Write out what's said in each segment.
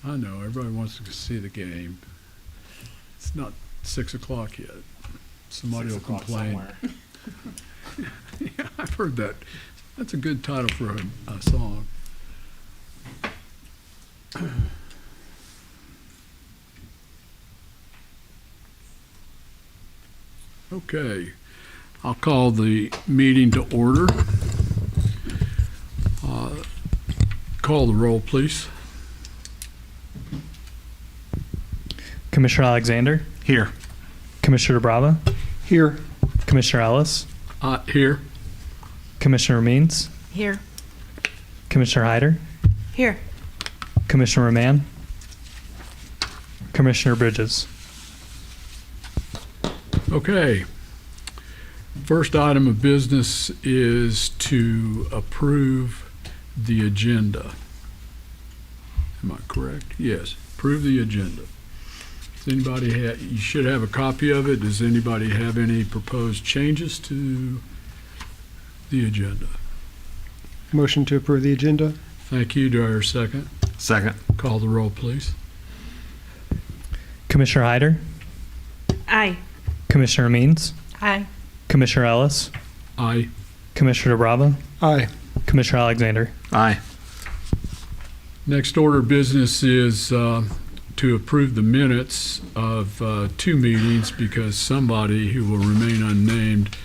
I know, everybody wants to see the game. It's not 6 o'clock yet. Somebody 6 will o'clock complain. somewhere. Yeah, I've heard that. That's a good title for a song. Okay, I'll call the meeting to order. Call the roll, please. Commissioner Alexander, Here. Commissioner DeBrava, Here. Commissioner Ellis, Here. Commissioner Means, Here. Commissioner Hyder, Here. Commissioner Roman, Commissioner Bridges. Okay. First item of business is to approve the agenda. Am I correct? Yes, approve the agenda. Does anybody you should have a copy of it. Does anybody have any proposed changes to the agenda? Motion to approve the agenda. Thank you. Do I hear a second? Second. Call the roll, please. Commissioner Hyder, Aye. Commissioner Means, Aye. Commissioner Ellis, Aye. Commissioner DeBrava, Aye. Commissioner Alexander. Aye. Next order of business is to approve the minutes of two meetings because somebody who will remain unnamed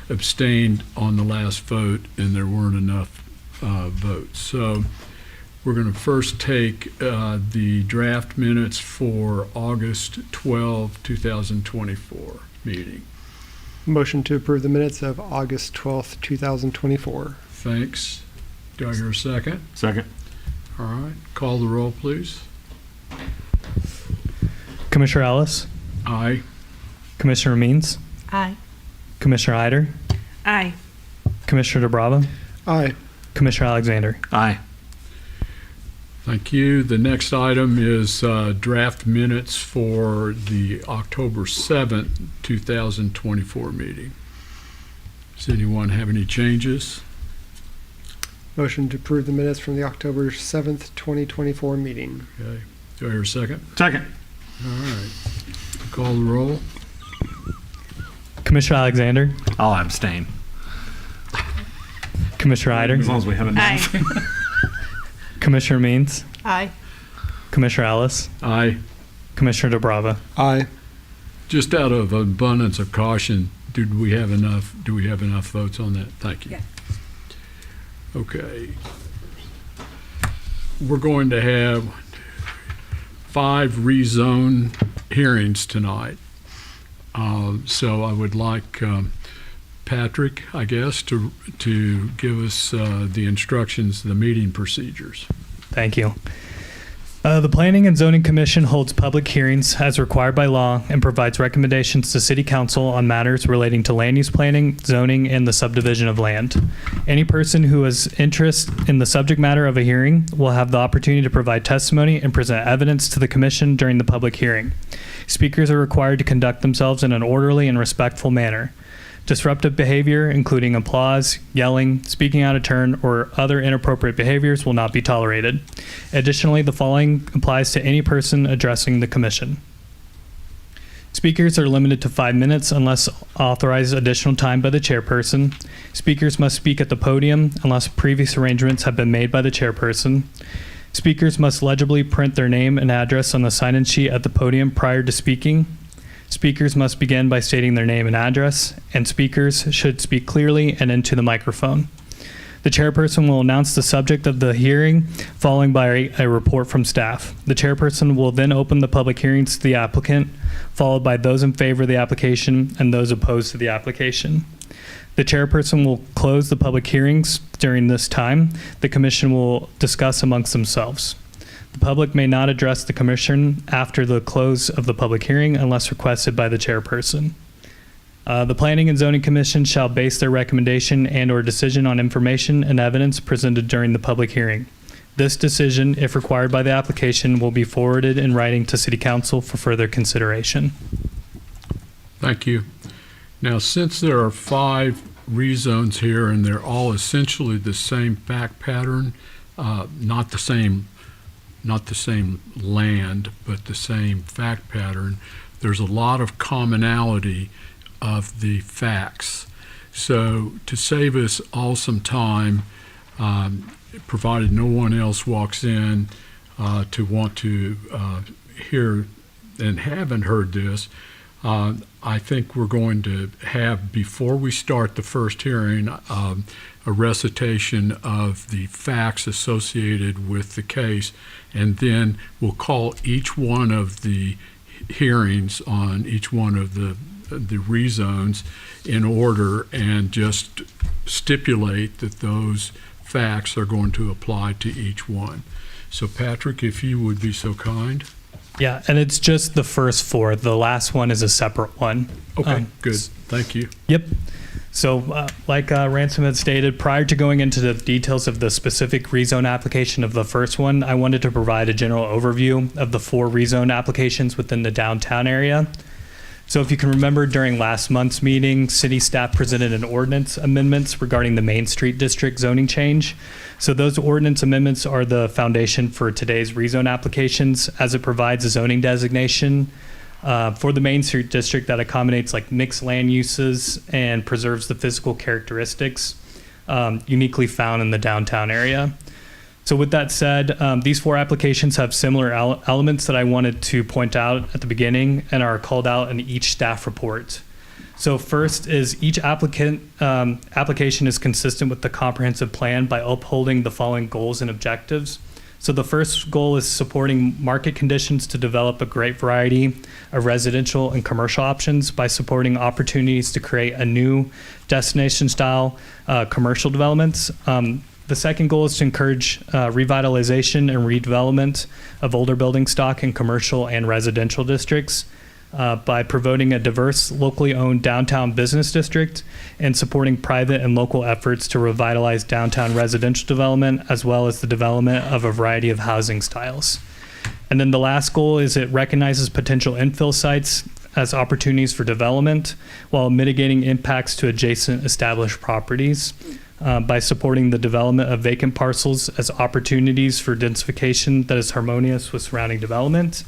abstained on the last vote and there weren't enough votes. So we're going to first take the draft minutes for August 12, 2024 meeting. Motion to approve the minutes of August 12th, 2024. Thanks. Do I hear a second? Second. All right. Call the roll, please. Commissioner Ellis, Aye. Commissioner Means, Aye. Commissioner Hyder, Aye. Commissioner DeBrava, Aye. Commissioner Alexander. Aye. Thank you. The next item is draft minutes for the October 7th, 2024 meeting. Does anyone have any changes? Motion to approve the minutes from the October 7th, 2024 meeting. Okay. Do I hear a second? Second. All right. Call the roll. Commissioner Alexander, I'll abstain. Commissioner Hyder, As long as we have enough. Aye. Commissioner Means, Aye. Commissioner Ellis, Aye. Commissioner DeBrava. Aye. Just out of abundance of caution, do we have enough votes on that? Thank you. Yeah. Okay. We're going to have 5 rezone hearings tonight. So I would like Patrick, I guess, to give us the instructions, the meeting procedures. Thank you. The Planning and Zoning Commission holds public hearings as required by law and provides recommendations to City Council on matters relating to land use planning, zoning, and the subdivision of land. Any person who has interest in the subject matter of a hearing will have the opportunity to provide testimony and present evidence to the Commission during the public hearing. Speakers are required to conduct themselves in an orderly and respectful manner. Disruptive behavior, including applause, yelling, speaking out of turn, or other inappropriate behaviors will not be tolerated. Additionally, the following applies to any person addressing the Commission. Speakers are limited to 5 minutes unless authorized additional time by the chairperson. Speakers must speak at the podium unless previous arrangements have been made by the chairperson. Speakers must legibly print their name and address on the sign-in sheet at the podium prior to speaking. Speakers must begin by stating their name and address, and speakers should speak clearly and into the microphone. The chairperson will announce the subject of the hearing, following by a report from staff. The chairperson will then open the public hearings to the applicant, followed by those in favor of the application and those opposed to the application. The chairperson will close the public hearings. During this time, the commission will discuss amongst themselves. The public may not address the commission after the close of the public hearing unless requested by the chairperson. The Planning and Zoning Commission shall base their recommendation and/or decision on information and evidence presented during the public hearing. This decision, if required by the application, will be forwarded in writing to City Council for further consideration. Thank you. Now, since there are 5 rezones here and they're all essentially the same fact pattern, not the same not the same land, but the same fact pattern, there's a lot of commonality of the facts. So to save us all some time, provided no one else walks in to want to hear and haven't heard this, I think we're going to have, before we start the first hearing, a recitation of the facts associated with the case, and then we'll call each one of the hearings on each one of the rezones in order and just stipulate that those facts are going to apply to each one. So Patrick, if you would be so kind. Yeah, and it's just the first four. The last one is a separate one. Okay, good. Thank you. Yep. So like Ransom had stated, prior to going into the details of the specific rezone application of the first one, I wanted to provide a general overview of the 4 rezone applications within the downtown area. So if you can remember, during last month's meeting, city staff presented an ordinance amendments regarding the Main Street District zoning change. So those ordinance amendments are the foundation for today's rezone applications, as it provides a zoning designation for the Main Street District that accommodates like mixed land uses and preserves the physical characteristics uniquely found in the downtown area. So with that said, these 4 applications have similar elements that I wanted to point out at the beginning and are called out in each staff report. So first is each application is consistent with the comprehensive plan by upholding the following goals and objectives. So the first goal is supporting market conditions to develop a great variety of residential and commercial options by supporting opportunities to create a new destination style commercial developments. The second goal is to encourage revitalization and redevelopment of older building stock in commercial and residential districts by promoting a diverse, locally owned downtown business district and supporting private and local efforts to revitalize downtown residential development, as well as the development of a variety of housing styles. And then the last goal is it recognizes potential infill sites as opportunities for development while mitigating impacts to adjacent established properties. By supporting the development of vacant parcels as opportunities for densification that is harmonious with surrounding development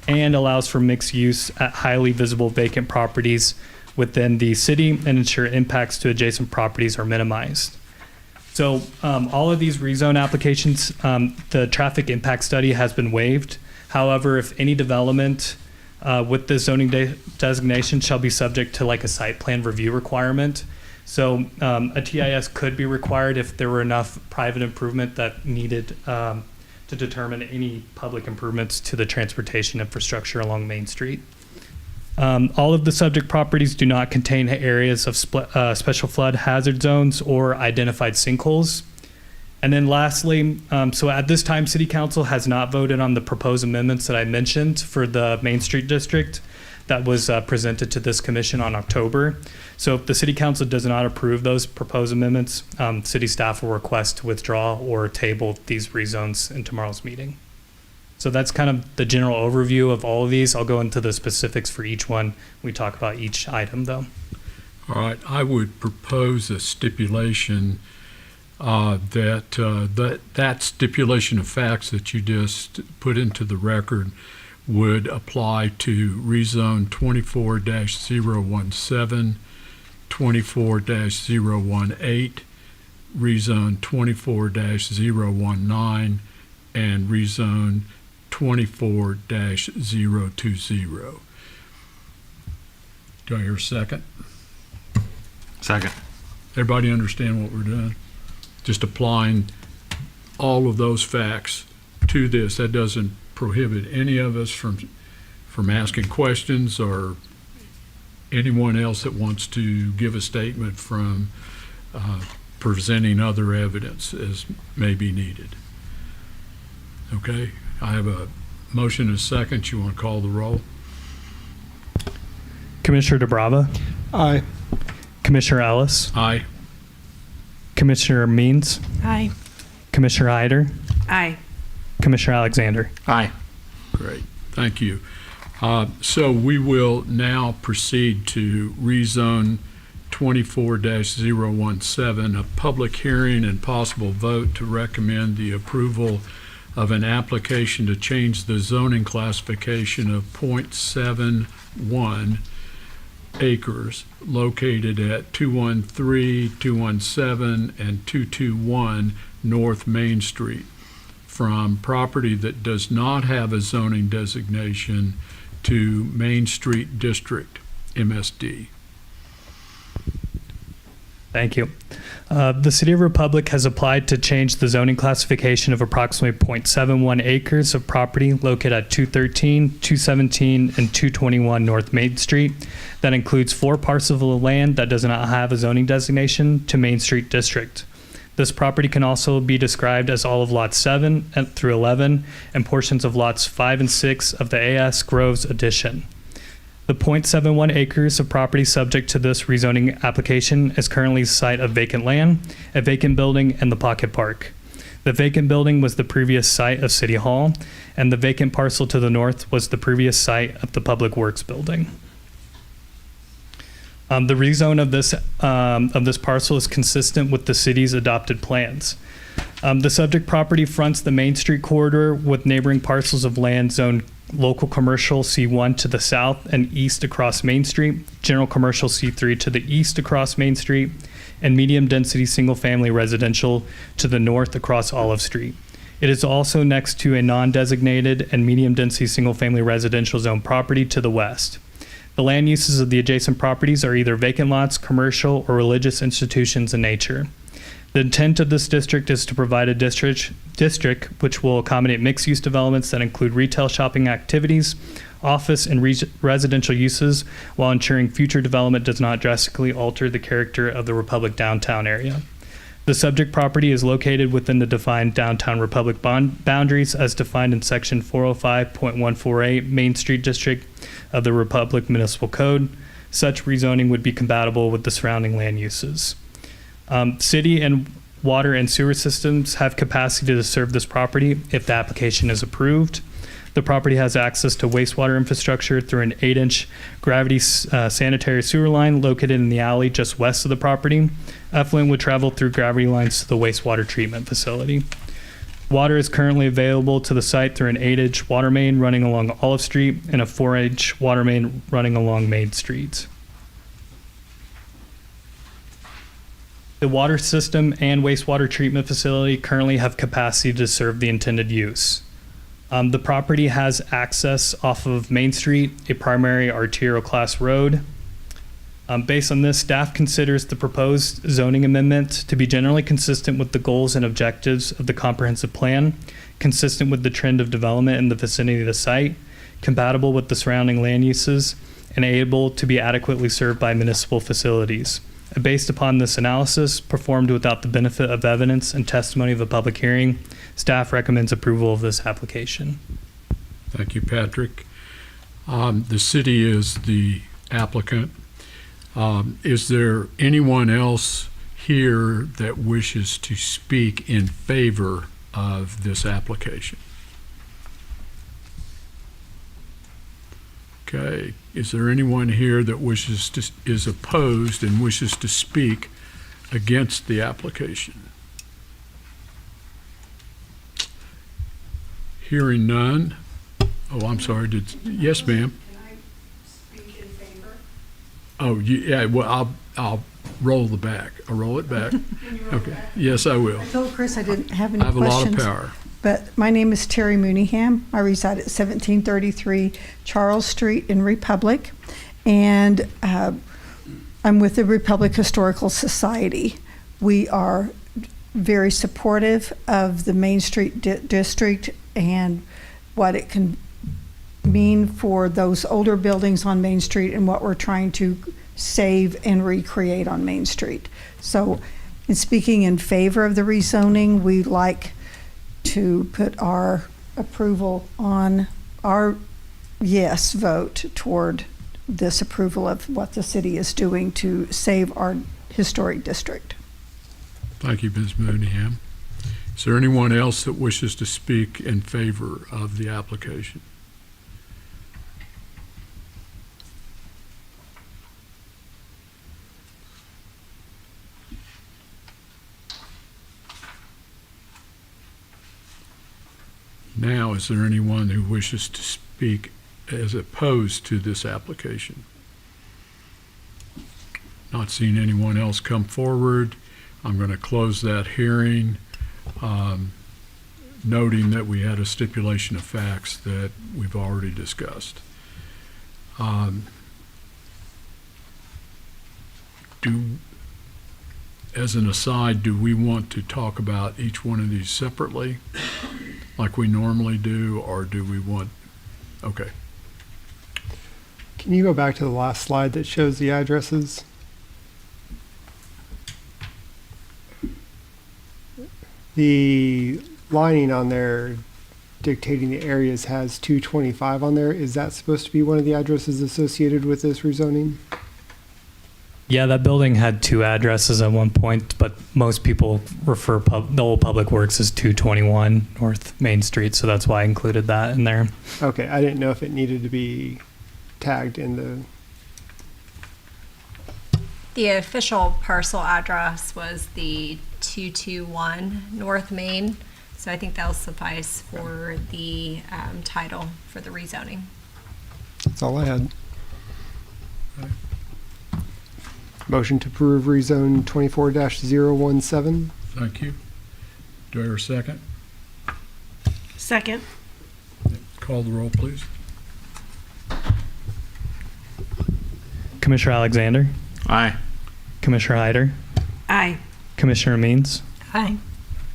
and allows for mixed use at highly visible vacant properties within the city and ensure impacts to adjacent properties are minimized. So all of these rezone applications, the traffic impact study has been waived. However, if any development with the zoning designation shall be subject to like a site plan review requirement. So a TIS could be required if there were enough private improvement that needed to determine any public improvements to the transportation infrastructure along Main Street. All of the subject properties do not contain areas of special flood hazard zones or identified sinkholes. And then lastly, so at this time, City Council has not voted on the proposed amendments that I mentioned for the Main Street District that was presented to this commission on October. So if the City Council does not approve those proposed amendments, City staff will request to withdraw or table these rezones in tomorrow's meeting. So that's kind of the general overview of all of these. I'll go into the specifics for each one. We talk about each item though. All right, I would propose a stipulation that stipulation of facts that you just put into the record would apply to rezone 24-017, 24-018, rezone 24-019, and rezone 24-020. Do I hear a second? Second. Everybody understand what we're doing? Just applying all of those facts to this. That doesn't prohibit any of us from asking questions or anyone else that wants to give a statement from presenting other evidence as may be needed. Okay, I have a motion and a second. You want to call the roll? Commissioner DeBrava, Aye. Commissioner Ellis, Aye. Commissioner Means, Aye. Commissioner Hyder, Aye. Commissioner Alexander. Aye. Great, thank you. So we will now proceed to rezone 24-017, a public hearing and possible vote to recommend the approval of an application to change the zoning classification of .71 acres located at 213, 217, and 221 North Main Street from property that does not have a zoning designation to Main Street District, MSD. Thank you. The City of Republic has applied to change the zoning classification of approximately .71 acres of property located at 213, 217, and 221 North Main Street. That includes 4 parcels of land that does not have a zoning designation to Main Street District. This property can also be described as all of lots 7 through 11 and portions of lots 5 and 6 of the AS Groves addition. The .71 acres of property subject to this rezoning application is currently the site of vacant land, a vacant building, and the pocket park. The vacant building was the previous site of City Hall, and the vacant parcel to the north was the previous site of the Public Works building. The rezone of this parcel is consistent with the city's adopted plans. The subject property fronts the Main Street corridor with neighboring parcels of land zoned local commercial C1 to the south and east across Main Street, general commercial C3 to the east across Main Street, and medium density single family residential to the north across Olive Street. It is also next to a non-designated and medium density single family residential zone property to the west. The land uses of the adjacent properties are either vacant lots, commercial, or religious institutions in nature. The intent of this district is to provide a district which will accommodate mixed-use developments that include retail shopping activities, office and residential uses, while ensuring future development does not drastically alter the character of the Republic downtown area. The subject property is located within the defined downtown Republic boundaries as defined in section 405.148 Main Street District of the Republic Municipal Code. Such rezoning would be compatible with the surrounding land uses. City and water and sewer systems have capacity to serve this property if the application is approved. The property has access to wastewater infrastructure through an 8-inch gravity sanitary sewer line located in the alley just west of the property. Effluent would travel through gravity lines to the wastewater treatment facility. Water is currently available to the site through an 8-inch water main running along Olive Street and a 4-inch water main running along Main Street. The water system and wastewater treatment facility currently have capacity to serve the intended use. The property has access off of Main Street, a primary arterial class road. Based on this, staff considers the proposed zoning amendment to be generally consistent with the goals and objectives of the comprehensive plan, consistent with the trend of development in the vicinity of the site, compatible with the surrounding land uses, and able to be adequately served by municipal facilities. Based upon this analysis, performed without the benefit of evidence and testimony of a public hearing, staff recommends approval of this application. Thank you, Patrick. The city is the applicant. Is there anyone else here that wishes to speak in favor of this application? Okay. Is there anyone here that is opposed and wishes to speak against the application? Hearing none. Oh, I'm sorry. Yes, ma'am. Can I speak in favor? Oh, yeah. Well, I'll roll the back. I'll roll it back. Okay. Yes, I will. I told Chris I didn't have any I have a lot of questions. power. But my name is Terry Mooneyham. I reside at 1733 Charles Street in Republic. And I'm with the Republic Historical Society. We are very supportive of the Main Street District and what it can mean for those older buildings on Main Street and what we're trying to save and recreate on Main Street. So in speaking in favor of the rezoning, we'd like to put our approval on our yes vote toward this approval of what the city is doing to save our historic district. Thank you, Ms. Mooneyham. Is there anyone else that wishes to speak in favor of the application? Now, is there anyone who wishes to speak as opposed to this application? Not seeing anyone else come forward, I'm going to close that hearing, noting that we had a stipulation of facts that we've already discussed. As an aside, do we want to talk about each one of these separately, like we normally do, or do we want, okay. Can you go back to the last slide that shows the addresses? The lining on there dictating the areas has 225 on there. Is that supposed to be one of the addresses associated with this rezoning? Yeah, that building had two addresses at one point, but most people refer the old Public Works as 221 North Main Street, so that's why I included that in there. Okay, I didn't know if it needed to be tagged in the. The official parcel address was the 221 North Main, so I think that'll suffice for the title for the rezoning. That's all I had. Motion to approve rezone 24-017. Thank you. Do I hear a second? Second. Call the roll, please. Commissioner Alexander, Aye. Commissioner Hyder, Aye. Commissioner Means, Aye.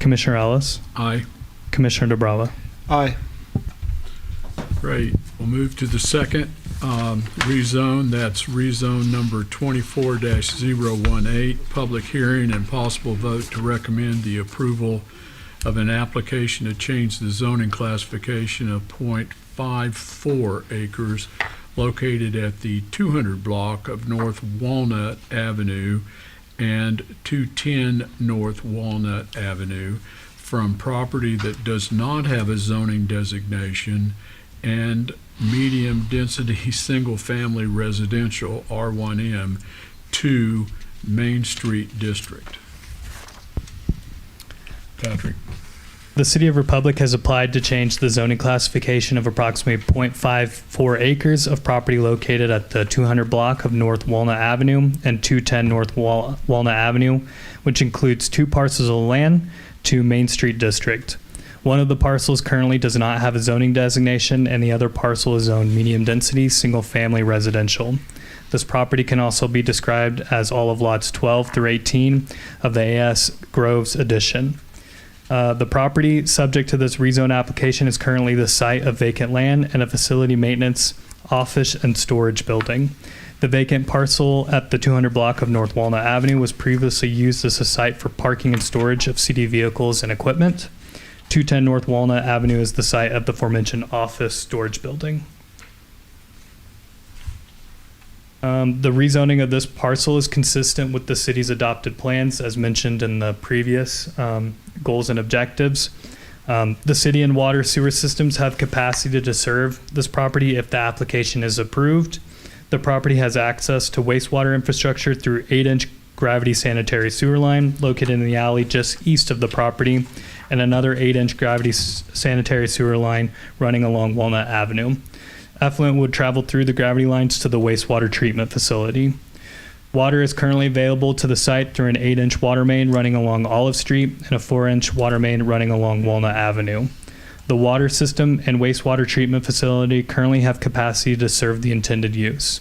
Commissioner Ellis, Aye. Commissioner DeBrava. Aye. Great. We'll move to the second rezone. That's rezone number 24-018, public hearing and possible vote to recommend the approval of an application to change the zoning classification of .54 acres located at the 200 block of North Walnut Avenue and 210 North Walnut Avenue from property that does not have a zoning designation and medium-density single-family residential, R1M, to Main Street District. Patrick. The City of Republic has applied to change the zoning classification of approximately 0.54 acres of property located at the 200 block of North Walnut Avenue and 210 North Walnut Avenue, which includes two parcels of land, to Main Street District. One of the parcels currently does not have a zoning designation, and the other parcel is zoned medium-density, single-family residential. This property can also be described as all of lots 12 through 18 of the AS Groves addition. The property subject to this rezone application is currently the site of vacant land and a facility maintenance, office, and storage building. The vacant parcel at the 200 block of North Walnut Avenue was previously used as a site for parking and storage of city vehicles and equipment. 210 North Walnut Avenue is the site of the aforementioned office storage building. The rezoning of this parcel is consistent with the city's adopted plans as mentioned in the previous goals and objectives. The city and water sewer systems have capacity to serve this property if the application is approved. The property has access to wastewater infrastructure through 8-inch gravity sanitary sewer line located in the alley just east of the property, and another 8-inch gravity sanitary sewer line running along Walnut Avenue. Effluent would travel through the gravity lines to the wastewater treatment facility. Water is currently available to the site through an 8-inch water main running along Olive Street and a 4-inch water main running along Walnut Avenue. The water system and wastewater treatment facility currently have capacity to serve the intended use.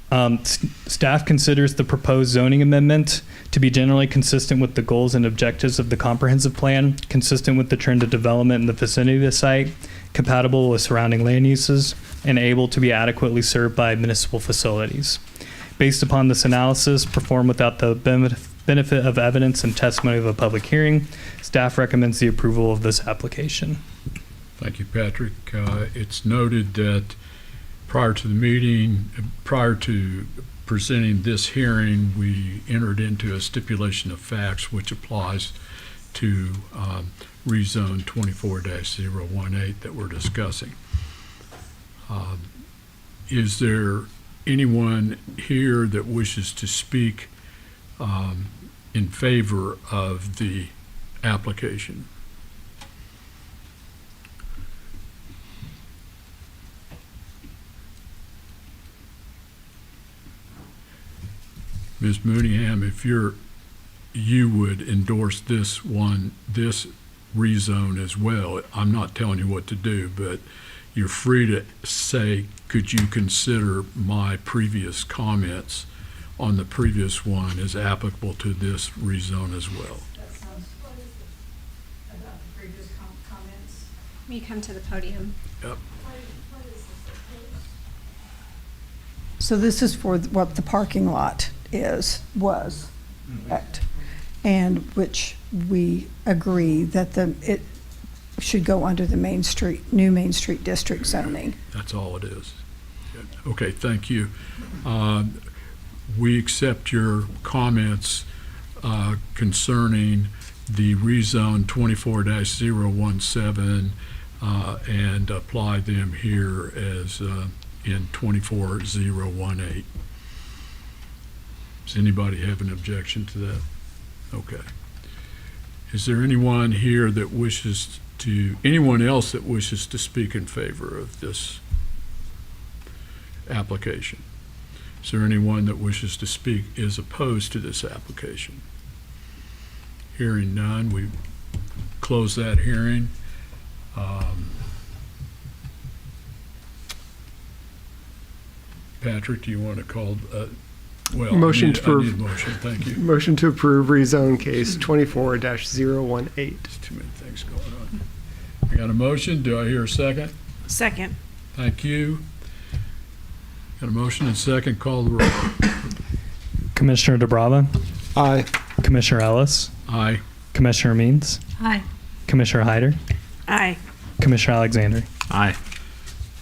Staff considers the proposed zoning amendment to be generally consistent with the goals and objectives of the comprehensive plan, consistent with the trend of development in the vicinity of the site, compatible with surrounding land uses, and able to be adequately served by municipal facilities. Based upon this analysis, performed without the benefit of evidence and testimony of a public hearing, staff recommends the approval of this application. Thank you, Patrick. It's noted that prior to the meeting, prior to presenting this hearing, we entered into a stipulation of facts which applies to rezone 24-018 that we're discussing. Is there anyone here that wishes to speak in favor of the application? Ms. Mooneyham, if you would endorse this rezone as well. I'm not telling you what to do, but you're free to say, could you consider my previous comments on the previous one as applicable to this rezone as well? That sounds, what is it about the previous comments? You come to the podium. So this is for what the parking lot was, correct? And which we agree that it should go under the new Main Street District zoning. That's all it is. Okay, thank you. We accept your comments concerning the rezone 24-017 and apply them here as in 24018. Does anybody have an objection to that? Okay. Is there anyone here that anyone else that wishes to speak in favor of this application? Is there anyone that wishes to speak is opposed to this application? Hearing none, we close that hearing. Patrick, do you want to call, well, Motion I to approve. need a motion, thank you. Motion to approve rezone case 24-018. There's too many things going on. I got a motion, do I hear a second? Second. Thank you. Got a motion and second, call the roll. Commissioner DeBrava, Aye. Commissioner Ellis, Aye. Commissioner Means, Aye. Commissioner Hyder, Aye. Commissioner Alexander. Aye.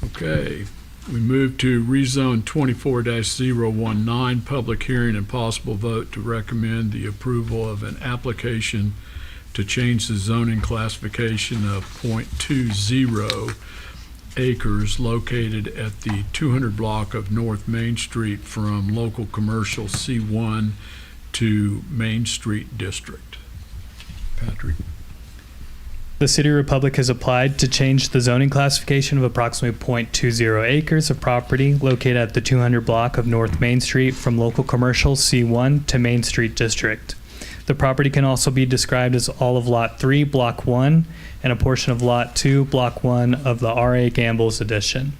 Okay, we move to rezone 24-019, public hearing and possible vote to recommend the approval of an application to change the zoning classification of .20 acres located at the 200 block of North Main Street from local commercial C1 to Main Street District. Patrick? The City of Republic has applied to change the zoning classification of approximately .20 acres of property located at the 200 block of North Main Street from local commercial C1 to Main Street District. The property can also be described as all of Lot 3, Block 1, and a portion of Lot 2, Block 1 of the R.A. Gambles addition.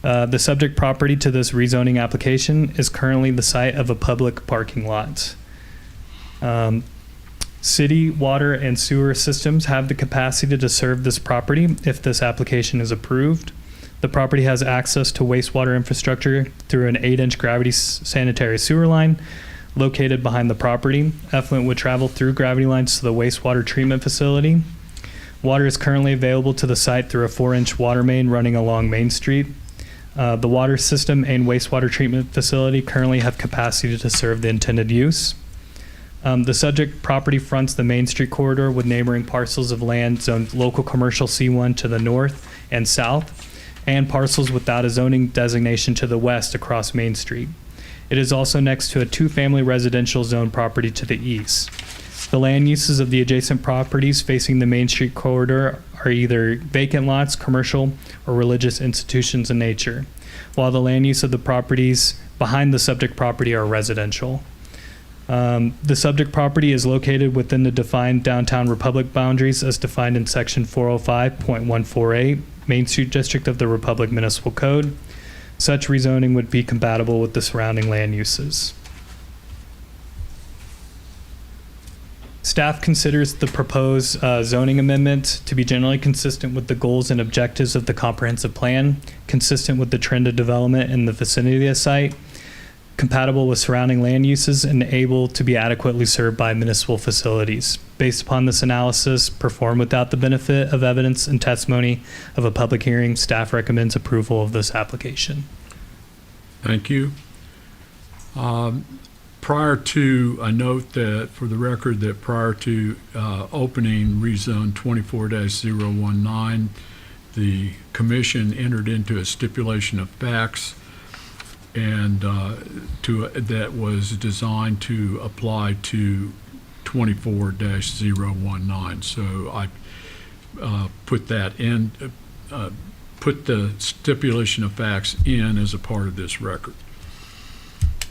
The subject property to this rezoning application is currently the site of a public parking lot. City water and sewer systems have the capacity to serve this property if this application is approved. The property has access to wastewater infrastructure through an 8-inch gravity sanitary sewer line located behind the property. Effluent would travel through gravity lines to the wastewater treatment facility. Water is currently available to the site through a 4-inch water main running along Main Street. The water system and wastewater treatment facility currently have capacity to serve the intended use. The subject property fronts the Main Street corridor with neighboring parcels of land zoned local commercial C1 to the north and south, and parcels without a zoning designation to the west across Main Street. It is also next to a 2-family residential zone property to the east. The land uses of the adjacent properties facing the Main Street corridor are either vacant lots, commercial, or religious institutions in nature, while the land use of the properties behind the subject property are residential. The subject property is located within the defined downtown Republic boundaries as defined in section 405.148, Main Street District of the Republic Municipal Code. Such rezoning would be compatible with the surrounding land uses. Staff considers the proposed zoning amendment to be generally consistent with the goals and objectives of the comprehensive plan, consistent with the trend of development in the vicinity of the site, compatible with surrounding land uses, and able to be adequately served by municipal facilities. Based upon this analysis, performed without the benefit of evidence and testimony of a public hearing, staff recommends approval of this application. Thank you. Prior to, I note that for the record that prior to opening rezone 24-019, the commission entered into a stipulation of facts and that was designed to apply to 24-019. So I put that in, put the stipulation of facts in as a part of this record.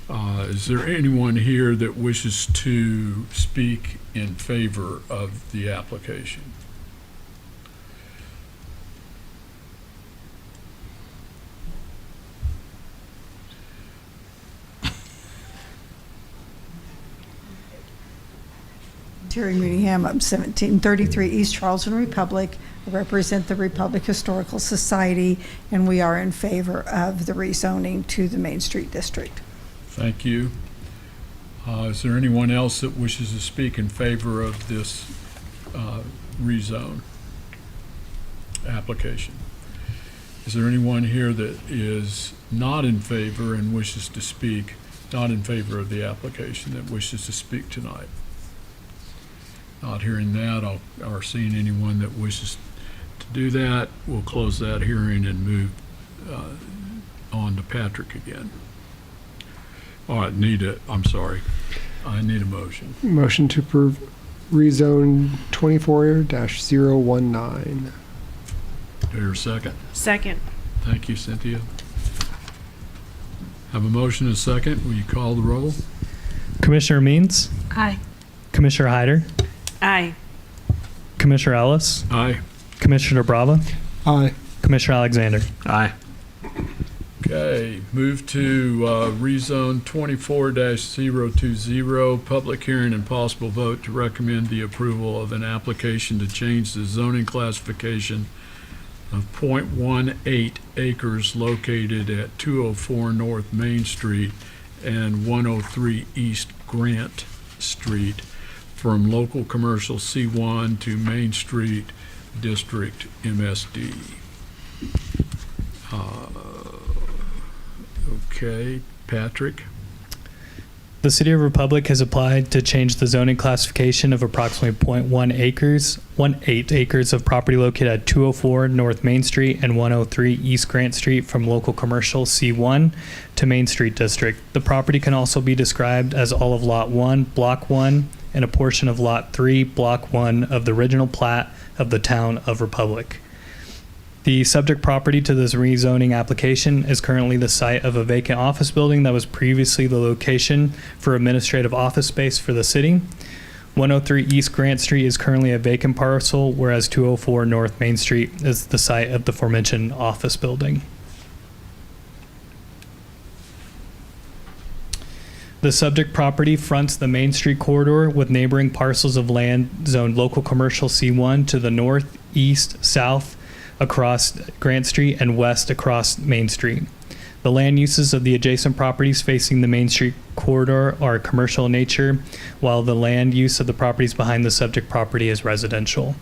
Is there anyone here that wishes to speak in favor of the application? Terry Mooneyham, I'm 1733 East Charleston Republic. I represent the Republic Historical Society, and we are in favor of the rezoning to the Main Street District. Thank you. Is there anyone else that wishes to speak in favor of this rezone application? Is there anyone here that is not in favor and wishes to speak, not in favor of the application, that wishes to speak tonight? Not hearing that, or seeing anyone that wishes to do that, we'll close that hearing and move on to Patrick again. All right, I need a motion. Motion to approve rezone 24-019. Do I hear a second? Second. Thank you, Cynthia. Have a motion and a second. Will you call the roll? Commissioner Means, Aye. Commissioner Hyder, Aye. Commissioner Ellis, Aye. Commissioner Brava, Aye. Commissioner Alexander. Aye. Okay, move to rezone 24-020, public hearing and possible vote to recommend the approval of an application to change the zoning classification of .18 acres located at 204 North Main Street and 103 East Grant Street from local commercial C1 to Main Street District MSD. Okay, Patrick? The City of Republic has applied to change the zoning classification of approximately 0.18 acres of property located at 204 North Main Street and 103 East Grant Street from local commercial C1 to Main Street District. The property can also be described as all of Lot 1, Block 1, and a portion of Lot 3, Block 1 of the original plat of the Town of Republic. The subject property to this rezoning application is currently the site of a vacant office building that was previously the location for administrative office space for the city. 103 East Grant Street is currently a vacant parcel, whereas 204 North Main Street is the site of the aforementioned office building. The subject property fronts the Main Street corridor with neighboring parcels of land zoned local commercial C1 to the north, east, south, across Grant Street and west across Main Street. The land uses of the adjacent properties facing the Main Street corridor are commercial in nature, while the land use of the properties behind the subject property is residential.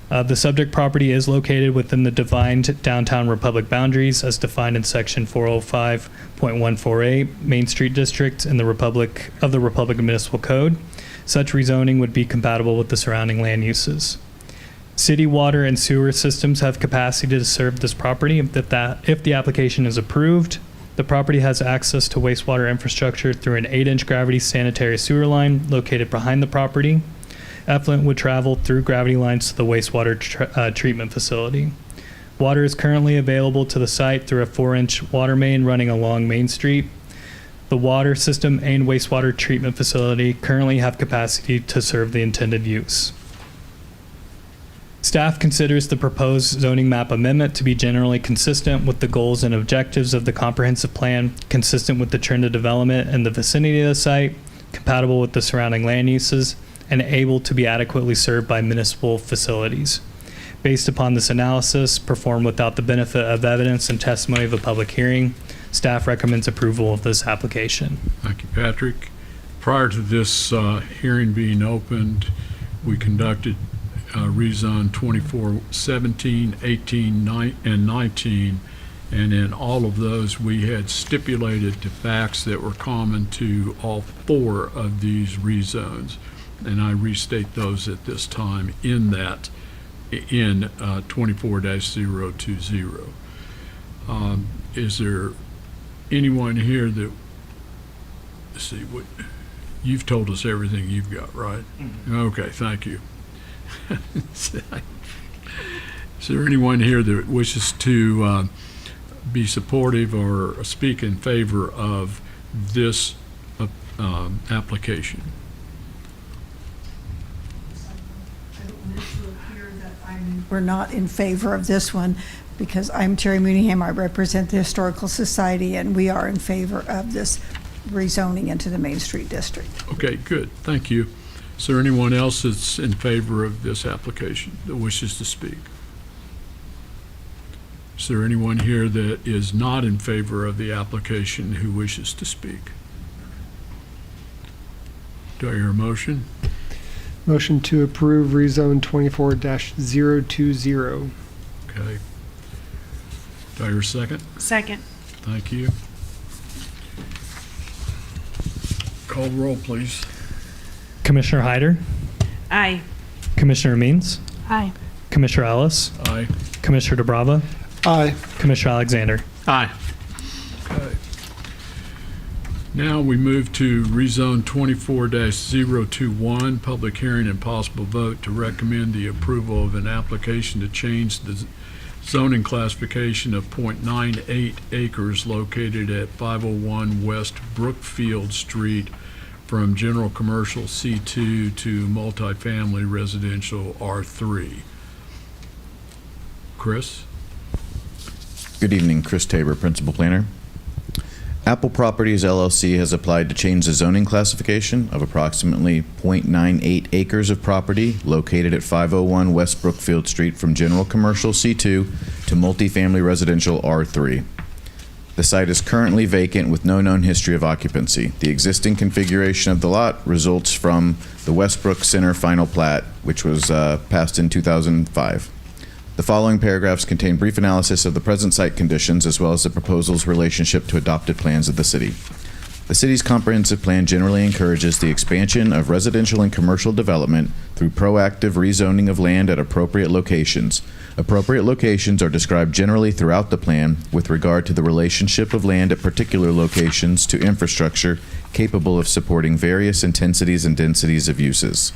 The subject property is located within the defined downtown Republic boundaries as defined in section 405.148 Main Street District in the Republic Municipal Code. Such rezoning would be compatible with the surrounding land uses. City water and sewer systems have capacity to serve this property. If the application is approved, the property has access to wastewater infrastructure through an 8-inch gravity sanitary sewer line located behind the property. Effluent would travel through gravity lines to the wastewater treatment facility. Water is currently available to the site through a 4-inch water main running along Main Street. The water system and wastewater treatment facility currently have capacity to serve the intended use. Staff considers the proposed zoning map amendment to be generally consistent with the goals and objectives of the comprehensive plan, consistent with the trend of development in the vicinity of the site, compatible with the surrounding land uses, and able to be adequately served by municipal facilities. Based upon this analysis, performed without the benefit of evidence and testimony of a public hearing, staff recommends approval of this application. Thank you, Patrick. Prior to this hearing being opened, we conducted rezone 24, 17, 18, and 19, and in all of those we had stipulated the facts that were common to all 4 of these rezones, and I restate those at this time in 24-020. Is there anyone here that, let's see, what you've told us everything you've got, right? Mm-hmm. Okay, thank you. Is there anyone here that wishes to be supportive or speak in favor of this application? We're not in favor of this one because I'm Terry Mooneyham. I represent the Historical Society, and we are in favor of this rezoning into the Main Street District. Okay, good, thank you. Is there anyone else that's in favor of this application that wishes to speak? Is there anyone here that is not in favor of the application who wishes to speak? Do I hear a motion? Motion to approve rezone 24-020. Okay. Do I hear a second? Second. Thank you. Call the roll, please. Commissioner Hyder, Aye. Commissioner Means, Aye. Commissioner Ellis, Aye. Commissioner DeBrava, Aye. Commissioner Alexander. Aye. Okay. Now we move to rezone 24-021, public hearing and possible vote to recommend the approval of an application to change the zoning classification of .98 acres located at 501 West Brookfield Street from general commercial C2 to multifamily residential R3. Chris? Good evening, Chris Tabor, Principal Planner. Apple Properties LLC has applied to change the zoning classification of approximately .98 acres of property located at 501 West Brookfield Street from general commercial C2 to multifamily residential R3. The site is currently vacant with no known history of occupancy. The existing configuration of the lot results from the Westbrook Center final plat, which was passed in 2005. The following paragraphs contain brief analysis of the present site conditions as well as the proposal's relationship to adopted plans of the city. The city's comprehensive plan generally encourages the expansion of residential and commercial development through proactive rezoning of land at appropriate locations. Appropriate locations are described generally throughout the plan with regard to the relationship of land at particular locations to infrastructure capable of supporting various intensities and densities of uses.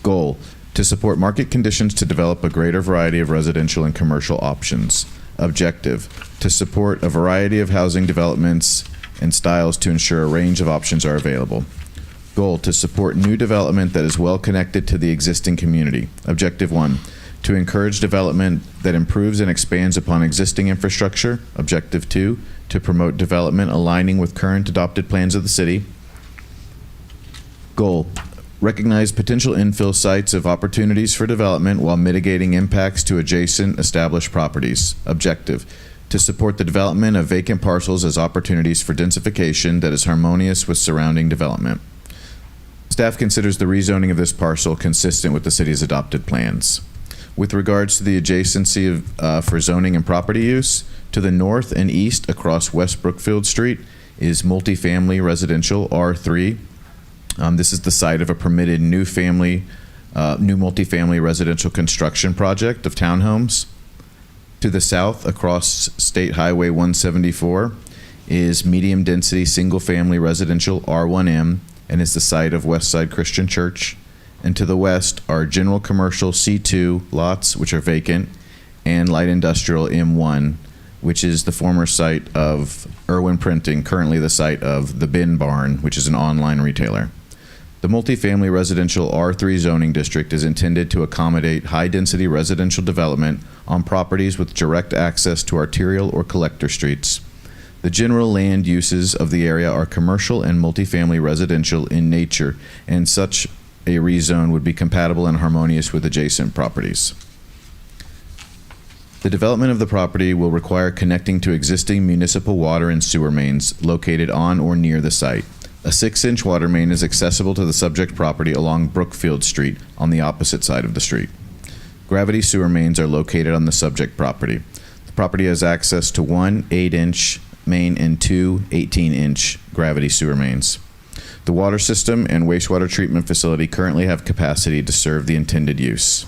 Goal: to support market conditions to develop a greater variety of residential and commercial options. Objective: to support a variety of housing developments and styles to ensure a range of options are available. Goal: to support new development that is well connected to the existing community. Objective 1: to encourage development that improves and expands upon existing infrastructure. Objective 2: to promote development aligning with current adopted plans of the city. Goal: recognize potential infill sites of opportunities for development while mitigating impacts to adjacent established properties. Objective: to support the development of vacant parcels as opportunities for densification that is harmonious with surrounding development. Staff considers the rezoning of this parcel consistent with the city's adopted plans. With regards to the adjacency for zoning and property use, to the north and east across West Brookfield Street is multifamily residential R3. This is the site of a permitted new multifamily residential construction project of townhomes. To the south, across State Highway 174, is medium-density single-family residential R1M and is the site of Westside Christian Church. And to the west are general commercial C2 lots, which are vacant, and light industrial M1, which is the former site of Irwin Printing, currently the site of the Bin Barn, which is an online retailer. The multifamily residential R3 zoning district is intended to accommodate high-density residential development on properties with direct access to arterial or collector streets. The general land uses of the area are commercial and multifamily residential in nature, and such a rezone would be compatible and harmonious with adjacent properties. The development of the property will require connecting to existing municipal water and sewer mains located on or near the site. A 6-inch water main is accessible to the subject property along Brookfield Street on the opposite side of the street. Gravity sewer mains are located on the subject property. The property has access to one 8-inch main and two 18-inch gravity sewer mains. The water system and wastewater treatment facility currently have capacity to serve the intended use.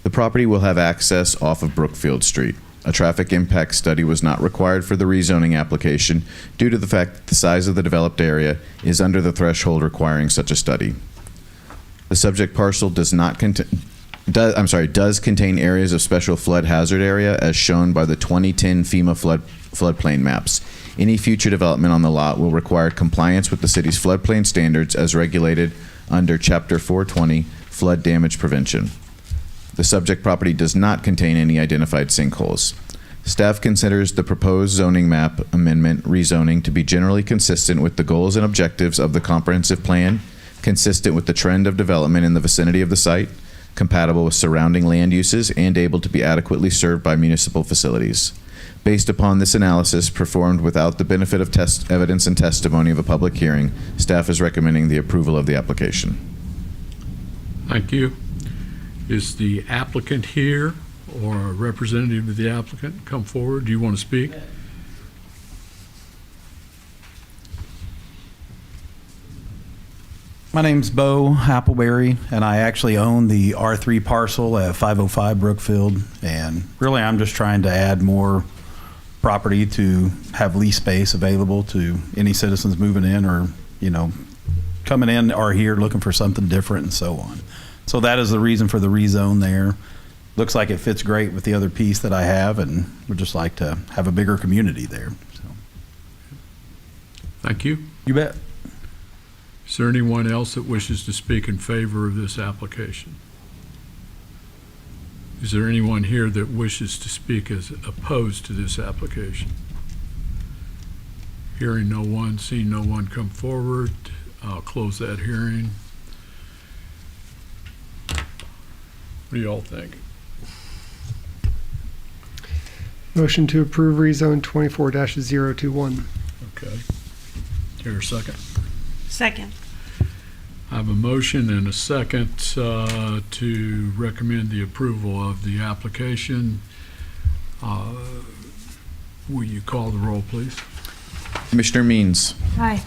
The property will have access off of Brookfield Street. A traffic impact study was not required for the rezoning application due to the fact that the size of the developed area is under the threshold requiring such a study. The subject parcel does contain areas of special flood hazard area as shown by the 2010 FEMA floodplain maps. Any future development on the lot will require compliance with the city's floodplain standards as regulated under Chapter 420 Flood Damage Prevention. The subject property does not contain any identified sinkholes. Staff considers the proposed zoning map amendment rezoning to be generally consistent with the goals and objectives of the comprehensive plan, consistent with the trend of development in the vicinity of the site, compatible with surrounding land uses, and able to be adequately served by municipal facilities. Based upon this analysis performed without the benefit of test evidence and testimony of a public hearing, staff is recommending the approval of the application. Thank you. Is the applicant here or a representative of the applicant come forward? Do you want to speak? My name's Bo Appleberry, and I actually own the R3 parcel at 505 Brookfield. And really, I'm just trying to add more property to have lease space available to any citizens moving in or, coming in or here looking for something different and so on. So that is the reason for the rezone there. Looks like it fits great with the other piece that I have, and would just like to have a bigger community there. So. Thank you. You bet. Is there anyone else that wishes to speak in favor of this application? Is there anyone here that wishes to speak as opposed to this application? Hearing no one, seeing no one come forward, I'll close that hearing. What do y'all think? Motion to approve rezone 24-021. Okay. Here a second. Second. I have a motion and a second to recommend the approval of the application. Will you call the roll, please? Commissioner Means, Aye.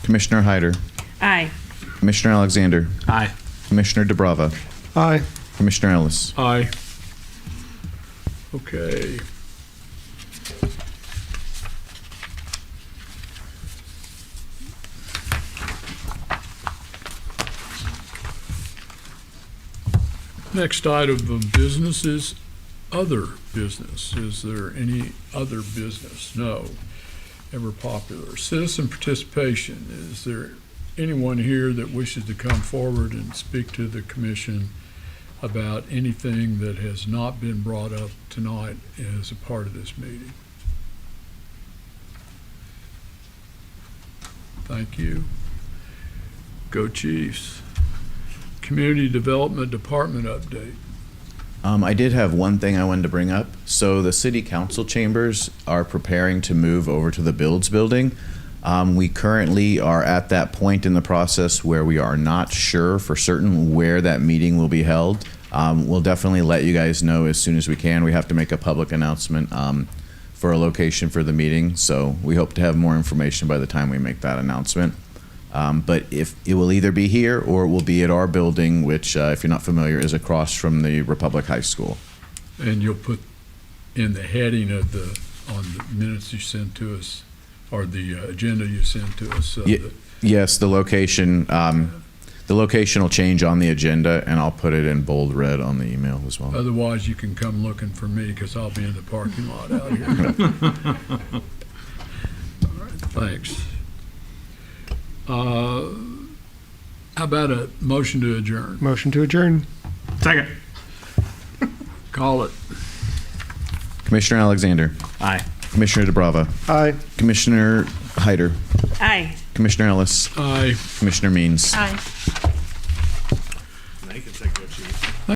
Commissioner Hyder, Aye. Commissioner Alexander, Aye. Commissioner DeBrava, Aye. Commissioner Ellis. Aye. Okay. Next item of business is other business. Is there any other business? No. Ever popular. Citizen participation. Is there anyone here that wishes to come forward and speak to the commission about anything that has not been brought up tonight as a part of this meeting? Thank you. Go Chiefs. Community Development Department update. I did have one thing I wanted to bring up. So the city council chambers are preparing to move over to the Builds building. We currently are at that point in the process where we are not sure for certain where that meeting will be held. We'll definitely let you guys know as soon as we can. We have to make a public announcement for a location for the meeting. So we hope to have more information by the time we make that announcement. But if it will either be here or it will be at our building, which, if you're not familiar, is across from the Republic High School. And you'll put in the heading of on the minutes you sent to us, or the agenda you sent to us. Yes, the location will change on the agenda, and I'll put it in bold red on the email as well. Otherwise, you can come looking for me because I'll be in the parking lot out here. All right, thanks. How about a motion to adjourn? Motion to adjourn. Second. Call it. Commissioner Alexander, Aye. Commissioner DeBrava, Aye. Commissioner Hyder, Aye. Commissioner Ellis, Aye. Commissioner Means. Aye. Now you can take